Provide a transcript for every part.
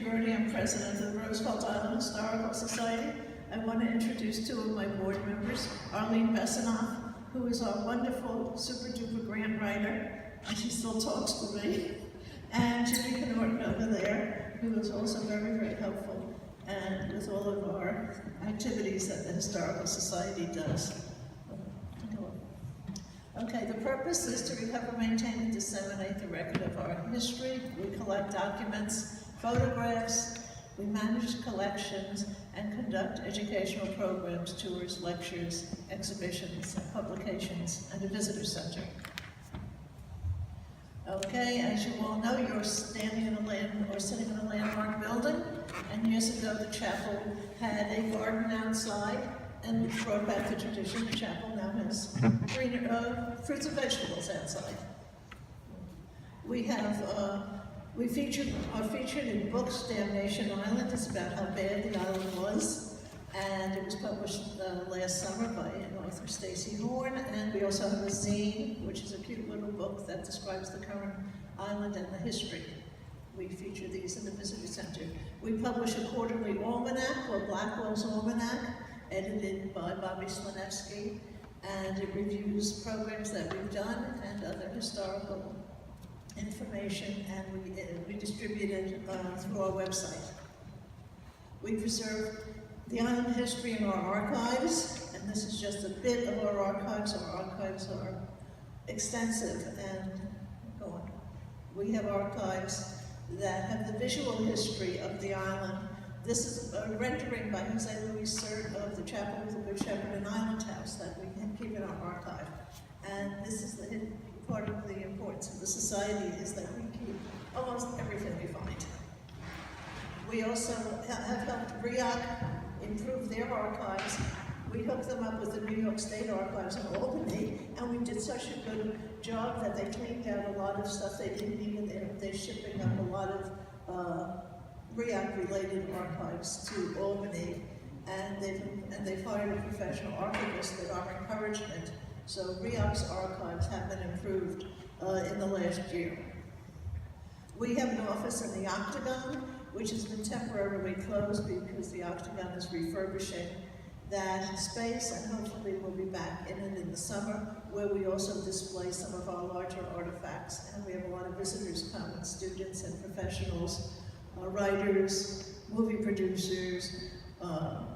Berdy. I'm president of the Roosevelt Island Historical Society. I want to introduce two of my board members, Arlene Bessanoff, who is our wonderful super duper grant writer, and she still talks to me, and Judy over there, who is also very, very helpful and with all of our activities that the Historical Society does. Okay, the purpose is to recover, maintain, and disseminate the record of our history. We collect documents, photographs, we manage collections, and conduct educational programs, tours, lectures, exhibitions, publications, and a visitor center. Okay, as you all know, you're standing in sitting in a landmark building, and years ago the chapel had a garden outside, and we brought back the tradition. The chapel now has green fruits and vegetables outside. We have are featured in books. Damnation Island is about how bad the island was, and it was published last summer by an author, Stacy Horn. And we also have a zine, which is a cute little book that describes the current island and the history. We feature these in the visitor center. We publish a quarterly almanac called Blackwell's Almanac, edited by Bobby Slanevsky, and it reviews programs that we've done and other historical information, and we distribute it through our website. We preserve the island history in our archives, and this is just a bit of our archives. Our archives are extensive, and go on. We have archives that have the visual history of the island. This is a rendering by Jose Luis Cert of the Chapel of the Good Shepherd and Island House that we can keep in our archive. And this is part of the importance of the society, is that we keep almost everything we find. We also have helped REAC improve their archives. We hooked them up with the New York State Archives in Albany, and we did such a good job that they cleaned out a lot of stuff they didn't need. They're shipping up a lot of REAC-related archives to Albany, and they've hired a professional archivist at our encouragement. So REAC's archives have been improved in the last year. We have an office in the Octagon, which has been temporarily closed because the Octagon is refurbishing that space, and hopefully we'll be back in it in the summer, where we also display some of our larger artifacts. And we have a lot of visitors come, and students and professionals, writers, movie producers,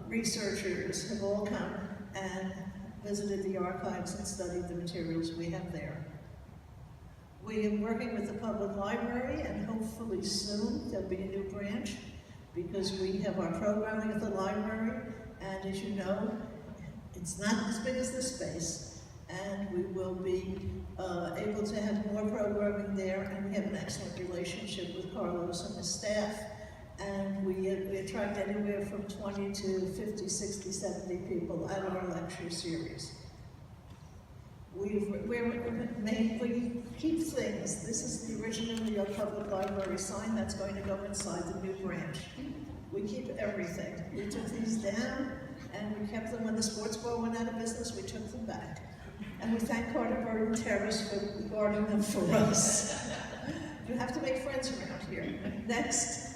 researchers have all come and visited the archives and studied the materials we have there. We are working with the public library, and hopefully soon there'll be a new branch, because we have our programming at the library, and as you know, it's not as big as this space, and we will be able to have more programming there, and we have an excellent relationship with Carlos and his staff, and we attract anywhere from 20 to 50, 60, 70 people at our lecture series. We keep things. This is the originally a public library sign that's going to go inside the new branch. We keep everything. We took these down, and we kept them when the sports bar went out of business. We took them back. And we thank Carter Bird and Terrace for guarding them for us. You have to make friends around here. Next.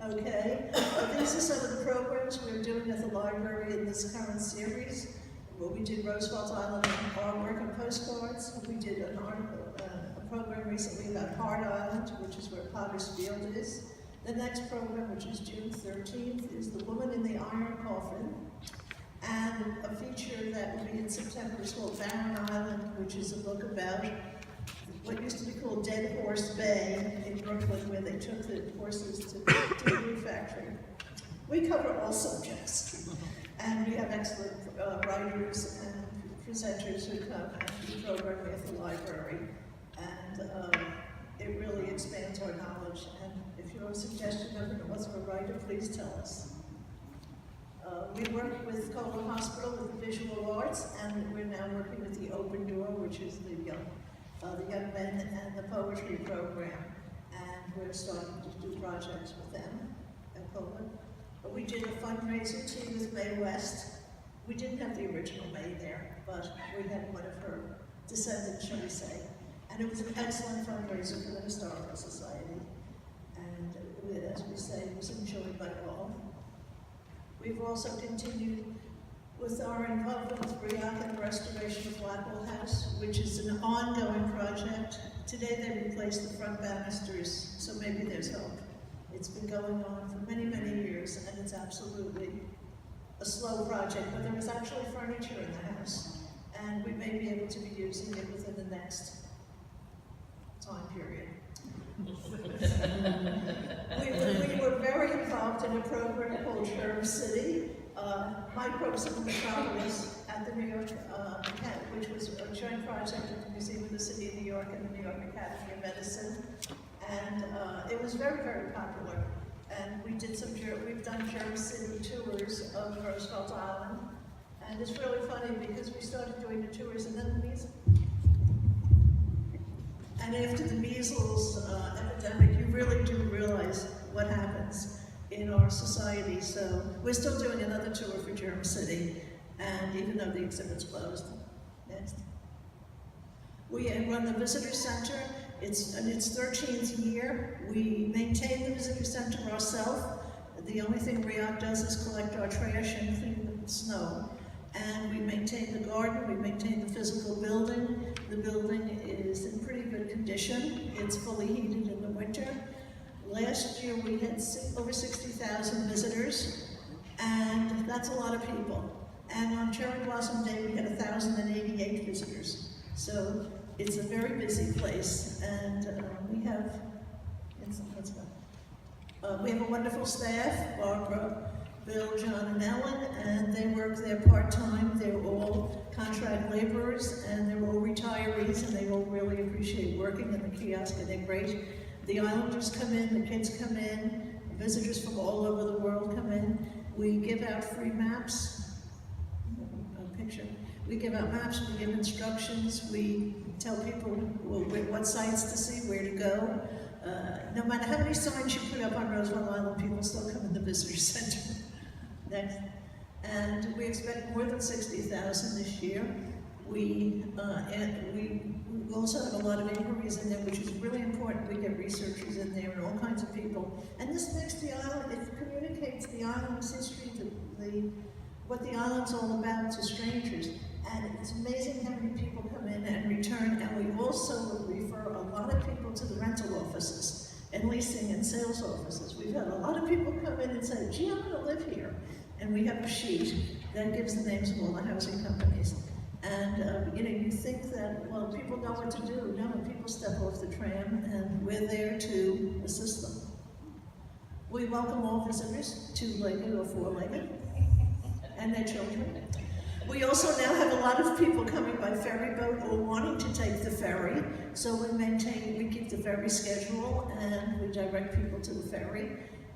Okay, these are some of the programs we're doing at the library in this current series. Well, we did Roosevelt Island artwork and postcards. We did a program recently about Hart Island, which is where Potter's Field is. The next program, which is June 13th, is The Woman in the Iron Coffin. And a feature that will be in September is called Barren Island, which is a book about what used to be called Dead Horse Bay in Brooklyn, where they took the horses to the new factory. We cover all subjects, and we have excellent writers and presenters who come and do programming at the library, and it really expands our knowledge. And if you have a suggestion of an author or writer, please tell us. We work with Coleman Hospital with the visual arts, and we're now working with the Open Door, which is the young men and the poetry program, and we're starting to do projects with them at Coleman. But we did a fundraiser too with Mae West. We didn't have the original Mae there, but we had one of her descendants, shall we say, and it was an excellent fundraiser for the Historical Society. And as we say, We've also continued with our involvement with REAC and the restoration of Blackwell House, which is an ongoing project. Today they replaced the front banisters, so maybe there's hope. It's been going on for many, many years, and it's absolutely a slow project, but there was actually furniture in the house, and we may be able to be using it within the next time period. we were very involved in a program called Germ City, Microbes of the Metropolis at the New York Academy, which was a joint project of the Museum of the City of New York and the New York Academy of Medicine. And it was very, very popular. And we've done Germ City tours of Roosevelt Island. And it's really funny because we started doing the tours and then the measles. And after the measles epidemic, you really do realize what happens in our society. So we're still doing another tour for Germ City, and even though the exhibit's closed. Next. We run the visitor center. It's in its 13th year. We maintain the visitor center ourselves. The only thing REAC does is collect our trash and clean the snow. And we maintain the garden, we maintain the physical building. The building is in pretty good condition. It's fully heated in the winter. Last year we had over 60,000 visitors, and that's a lot of people. And on Cherry Blossom Day we had 1,088 visitors. So it's a very busy place, and we have a wonderful staff, Barbara, Bill, John, and Ellen, and they work there part-time. They're all contract laborers, and they're all retirees, and they all really appreciate working in the kiosk, and they're great. The Islanders come in, the kids come in, visitors from all over the world come in. We give out free maps. We give out maps, we give instructions, we tell people what sites to see, where to go. No matter how many signs you put up on Roosevelt Island, people still come in the visitor center. Next. And we expect more than 60,000 this year. We also have a lot of inquiries in there, which is really important. We get researchers in there and all kinds of people. And this makes the island, it communicates the island's history, what the island's all about to strangers. And it's amazing how many people come in and return. And we also refer a lot of people to the rental offices and leasing and sales offices. We've had a lot of people come in and say, gee, I'm gonna live here. And we have a sheet that gives the names of all the housing companies. And you think that, well, people know what to do. No, people step off the tram, and we're there to assist them. We welcome all visitors, two-legged or four-legged, and their children. We also now have a lot of people coming by ferry boat or wanting to take the ferry. So we keep the ferry schedule, and we direct people to the ferry.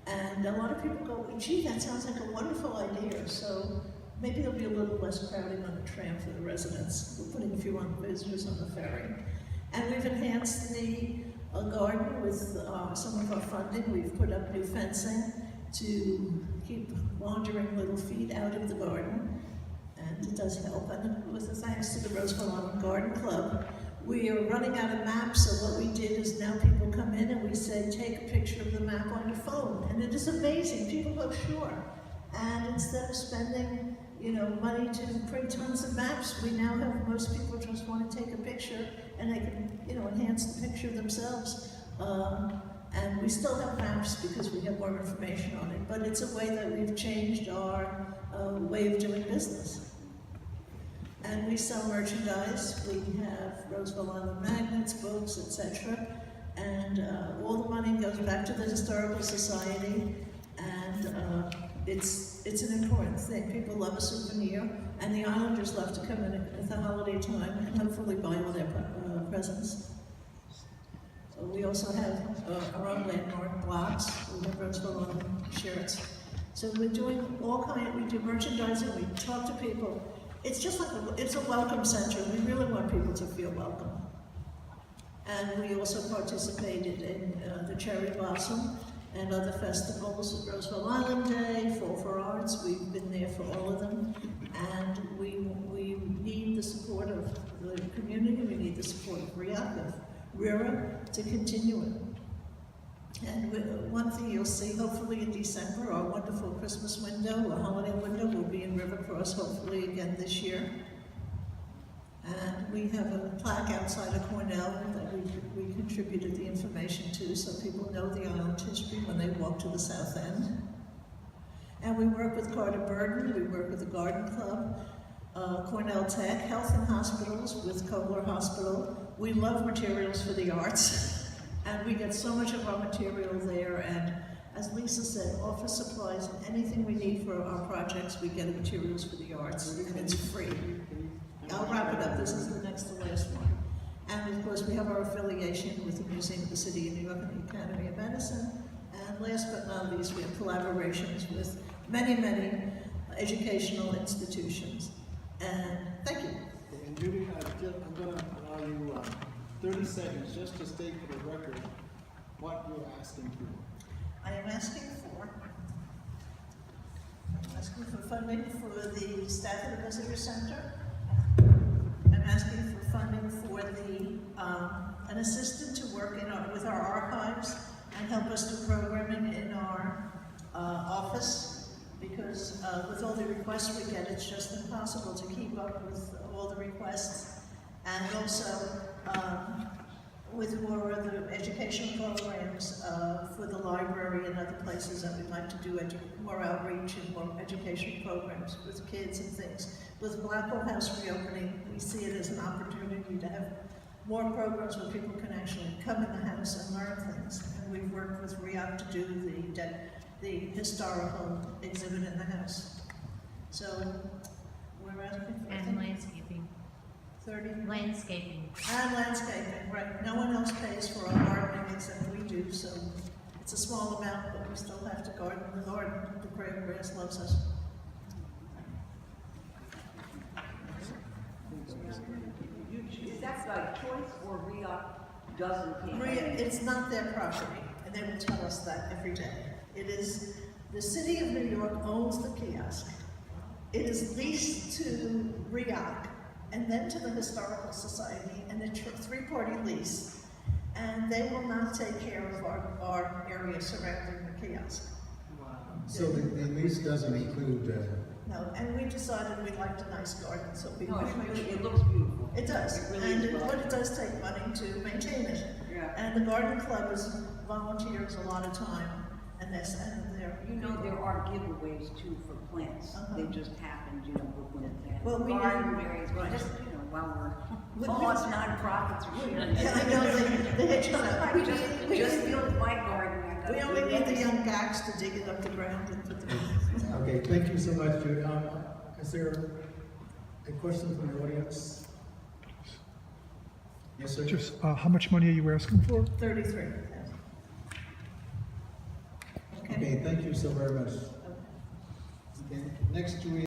And a lot of people go, gee, that sounds like a wonderful idea. So maybe there'll be a little less crowding on the tram for the residents. We're putting a few visitors on the ferry. And we've enhanced the garden with some of our funding. We've put up new fencing to keep wandering little feet out of the garden. And it does help. And with the thanks to the Roosevelt Island Garden Club, we are running out of maps, so what we did is now people come in and we say, take a picture of the map on your phone. And it is amazing. People go, sure. And instead of spending, money to print tons of maps, we now have most people just want to take a picture and they can, enhance the picture themselves. And we still have maps because we have more information on it, but it's a way that we've changed our way of doing business. And we sell merchandise. We have Roosevelt Island magnets, books, etc. And all the money goes back to the Historical Society. And it's an important thing. People love a souvenir, and the Islanders love to come in at the holiday time and hopefully buy all their presents. So we also have our own landmark blocks. We have Roosevelt Island shirts. So we're doing we do merchandising, we talk to people. It's just like it's a welcome center. We really want people to feel welcome. And we also participated in the Cherry Blossom and other festivals, Roosevelt Island Day, Fall for Arts. We've been there for all of them. And we need the support of the community. We need the support of REAC, of RERA, to continue it. And one thing you'll see, hopefully in December, our wonderful Christmas window, a holiday window, will be in River Cross, hopefully again this year. And we have a plaque outside of Cornell that we contributed the information to, so people know the island history when they walk to the south end. And we work with Berdy, we work with the Garden Club, Cornell Tech, Health and Hospitals with Kobler Hospital. We love materials for the arts. And we get so much of our material there, and as Lisa said, office supplies and anything we need for our projects, we get materials for the arts, and it's free. I'll wrap it up, this is the next to last one. And of course, we have our affiliation with the Museum of the City of New York and the Academy of Medicine. And last but not least, we have collaborations with many, many educational institutions. And thank you. And Judy, I'm going to allow you 30 seconds just to state for the record what you're asking for. I am asking for funding for the staff of the Visitor Center. I'm asking for funding for an assistant to work with our archives and help us do programming in our office, because with all the requests we get, it's just impossible to keep up with all the requests. And also with more of the education programs for the library and other places that we'd like to do more outreach and more education programs with kids and things. With Blackwell House reopening, we see it as an opportunity to have more programs where people can actually come in the house and learn things. And we've worked with RIAC to do the historical exhibit in the house. So we're asking for And landscaping. 30. Landscaping. And landscaping, right. No one else pays for our gardening except we do, so it's a small amount, but we still have to garden the garden. The crabgrass loves us. Is that by choice or RIAC doesn't pay? It's not their property, and they will tell us that every day. It is, the City of New York owns the kiosk. It is leased to RIAC, and then to the Historical Society, and it's a three-party lease. And they will not take care of our area surrounding the kiosk. So the lease doesn't include, No, and we decided we liked a nice garden, so we No, want to make sure. it looks beautiful. It does, It really and is well. but it does take money to maintain it. Yeah. And the garden club volunteers a lot of time, and they're. You know, there are giveaways too for plants. Uh-huh. They just happened, you know, when it's Well, we garden need- areas, right. just, you know, while We- all us nonprofits are sharing. Yeah, I know, they hitch on up. Just feel my garden. I got We only good need the lettuce. young gacks to dig it up the ground and put them. okay, thank you so much, Judy. Is there a question from the audience? Yes, sir? Just, how much money are you asking for? 33. Okay. Okay, thank you so very much. Okay, next we